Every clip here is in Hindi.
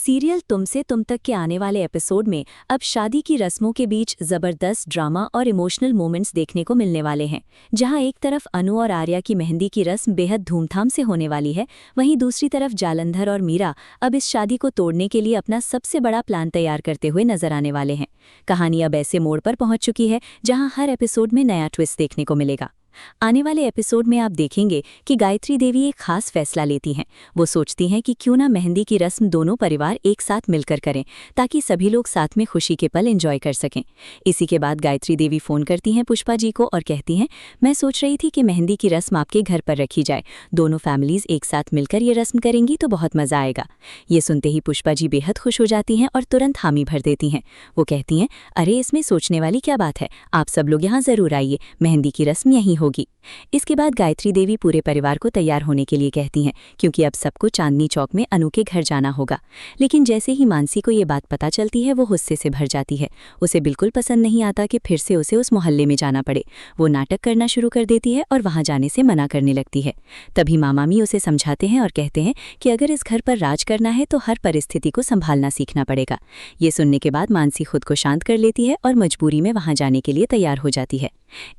सीरियल तुमसे तुम तक के आने वाले एपिसोड में अब शादी की रस्मों के बीच जबरदस्त ड्रामा और इमोशनल मोमेंट्स देखने को मिलने वाले हैं। जहां एक तरफ अनु और आर्या की मेहंदी की रस्म बेहद धूमधाम से होने वाली है, वहीं दूसरी तरफ जालंधर और मीरा अब इस शादी को तोड़ने के लिए अपना सबसे बड़ा प्लान तैयार करते हुए नजर आने वाले हैं। कहानी अब ऐसे मोड़ पर पहुंच चुकी है जहां हर एपिसोड में नया ट्विस्ट देखने को मिलेगा। आने वाले एपिसोड में आप देखेंगे कि गायत्री देवी एक खास फैसला लेती हैं। वो सोचती हैं कि क्यों ना मेहंदी की रस्म दोनों परिवार एक साथ मिलकर करें, ताकि सभी लोग साथ में खुशी के पल एंजॉय कर सकें। इसी के बाद गायत्री देवी फोन करती हैं पुष्पा जी को और कहती हैं, मैं सोच रही थी कि मेहंदी की रस्म आपके घर पर रखी जाए। दोनों फैमिलीज एक साथ मिलकर ये रस्म करेंगी तो बहुत मजा आएगा। ये सुनते ही पुष्पा जी बेहद खुश हो जाती हैं और तुरंत हामी भर देती हैं। वो कहती हैं, अरे इसमें सोचने वाली क्या बात है, आप सब लोग यहाँ जरूर आइए, मेहंदी की रस्म यहीं होगी। इसके बाद गायत्री देवी पूरे परिवार को तैयार होने के लिए कहती हैं, क्योंकि अब सबको चांदनी चौक में अनु के घर जाना होगा। लेकिन जैसे ही मानसी को ये बात पता चलती है, वो गुस्से से भर जाती है। उसे बिल्कुल पसंद नहीं आता कि फिर से उसे उस मोहल्ले में जाना पड़े। वो नाटक करना शुरू कर देती है और वहां जाने से मना करने लगती है। तभी मामामी उसे समझाते हैं और कहते हैं कि अगर इस घर पर राज करना है तो हर परिस्थिति को संभालना सीखना पड़ेगा। ये सुनने के बाद मानसी खुद को शांत कर लेती है और मजबूरी में वहां जाने के लिए तैयार हो जाती है।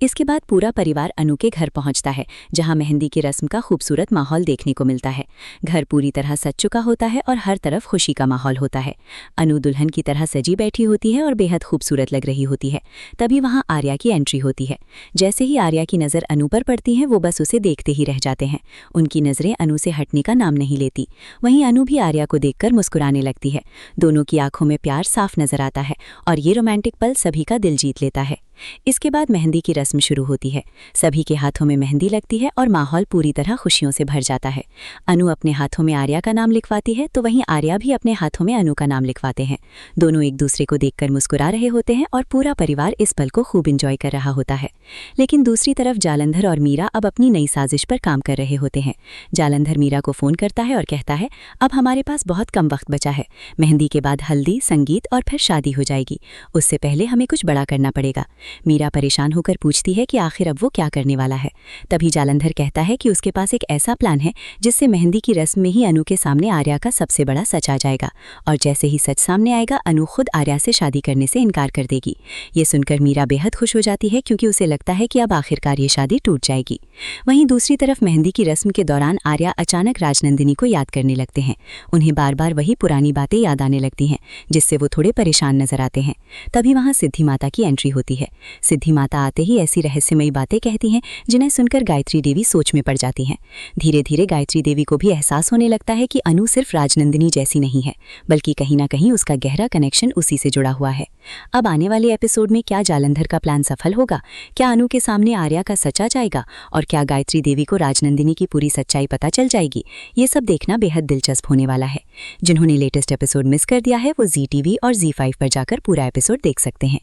इसके बाद पूरा परिवार अनु के घर पहुंचता है, जहां मेहंदी की रस्म का खूबसूरत माहौल देखने को मिलता है। घर पूरी तरह सज चुका होता है और हर तरफ खुशी का माहौल होता है। अनु दुल्हन की तरह सजी बैठी होती है और बेहद खूबसूरत लग रही होती है। तभी वहां आर्या की एंट्री होती है। जैसे ही आर्या की नज़र अनु पर पड़ती है, वो बस उसे देखते ही रह जाते हैं। उनकी नज़रें अनु से हटने का नाम नहीं लेती। वहीं अनु भी आर्या को देखकर मुस्कुराने लगती है। दोनों की आंखों में प्यार साफ नजर आता है और ये रोमांटिक पल सभी का दिल जीत लेता है। इसके बाद मेहंदी की रस्म शुरू होती है। सभी के हाथों में मेहंदी लगती है और माहौल पूरी तरह खुशियों से भर जाता है। अनु अपने हाथों में आर्या का नाम लिखवाती है, तो वहीं आर्या भी अपने हाथों में अनु का नाम लिखवाते हैं। दोनों एक दूसरे को देखकर मुस्कुरा रहे होते हैं और पूरा परिवार इस पल को खूब एंजॉय कर रहा होता है। लेकिन दूसरी तरफ जालंधर और मीरा अब अपनी नई साजिश पर काम कर रहे होते हैं। जालंधर मीरा को फोन करता है और कहता है, अब हमारे पास बहुत कम वक्त बचा है। मेहंदी के बाद हल्दी, संगीत और फिर शादी हो जाएगी। उससे पहले हमें कुछ बड़ा करना पड़ेगा। मीरा परेशान होकर पूछती है कि आखिर अब वो क्या करने वाला है। तभी जालंधर कहता है कि उसके पास एक ऐसा प्लान है जिससे मेहंदी की रस्म में ही अनु के सामने आर्या का सबसे बड़ा सच आ जाएगा, और जैसे ही सच सामने आएगा, अनु खुद आर्या से शादी करने से इनकार कर देगी। ये सुनकर मीरा बेहद खुश हो जाती है, क्योंकि उसे लगता है कि अब आखिरकार ये शादी टूट जाएगी। वहीं दूसरी तरफ मेहंदी की रस्म के दौरान आर्या अचानक राजनंदिनी को याद करने लगते हैं। उन्हें बार बार वही पुरानी बातें याद आने लगती हैं, जिससे वो थोड़े परेशान नजर आते हैं। तभी वहां सिद्धि माता की एंट्री होती है। सिद्धि माता आते ही ऐसी रहस्यमयी बातें कहती हैं जिन्हें सुनकर गायत्री देवी सोच में पड़ जाती हैं। धीरे धीरे गायत्री देवी को भी एहसास होने लगता है कि अनु सिर्फ राजनंदिनी जैसी नहीं है, बल्कि कहीं ना कहीं उसका गहरा कनेक्शन उसी से जुड़ा हुआ है। अब आने वाले एपिसोड में क्या जालंधर का प्लान सफल होगा? क्या अनु के सामने आर्या का सच आ जाएगा? और क्या गायत्री देवी को राजनंदिनी की पूरी सच्चाई पता चल जाएगी? ये सब देखना बेहद दिलचस्प होने वाला है। जिन्होंने लेटेस्ट एपिसोड मिस कर दिया है, वो ZTV और ZEE5 पर जाकर पूरा एपिसोड देख सकते हैं।